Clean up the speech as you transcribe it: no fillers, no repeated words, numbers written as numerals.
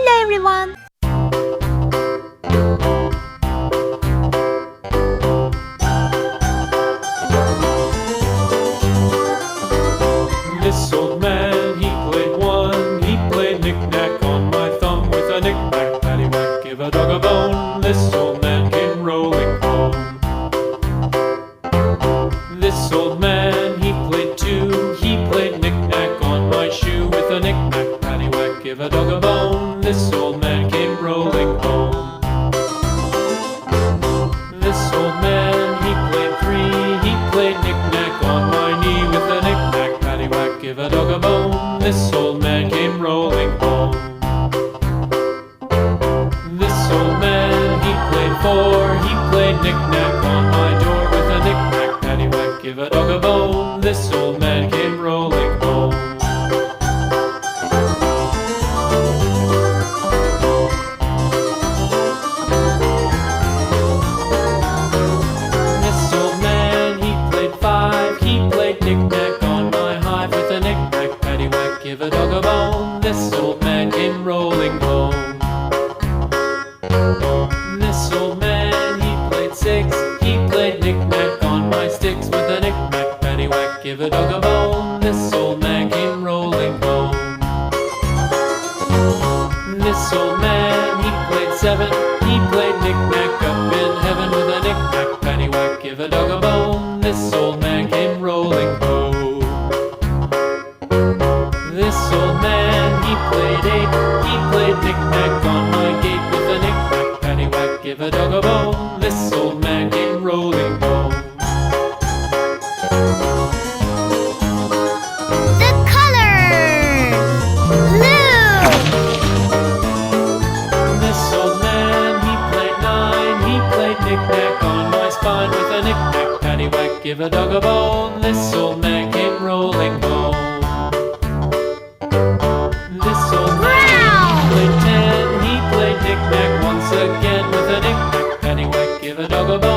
Hello everyone! This old man, he played one. He played knick-knack on my thumb with a knick-knack, paddywhack, give a dog a bone. This old man came rolling home. This old man, he played two. He played knick-knack on my shoe with a knick-knack, paddywhack, give a dog a bone. This old man came rolling home. This old man, he played three. He played knick-knack on my knee with a knick-knack, paddywhack, give a dog a bone. This old man came rolling home. This old man, he played four. He played knick-knack on my door with a knick-knack, paddywhack, give a dog a bone. This old man came rolling home. This old man, he played five. He played knick-knack on my hive with a knick-knack, paddywhack, give a dog a bone. This old man came rolling home. This old man, he played six. He played knick-knack on my sticks with a knick-knack, paddywhack, give a dog a bone. This old man came rolling home. This old man, he played seven. He played knick-knack up in heaven with a knick-knack, paddywhack, give a dog a bone. This old man came rolling home. This old man, he played eight. He played knick-knack on my gate with a knick-knack, paddywhack, give a dog a bone. This old man came rolling home. The colors! Blue! This old man, he played nine. He played knick-knack on my spine with a knick-knack, paddywhack, give a dog a bone. This old man came rolling home. This old man, he played ten. He played knick-knack once again with a knick-knack, paddywhack, give a dog a bone.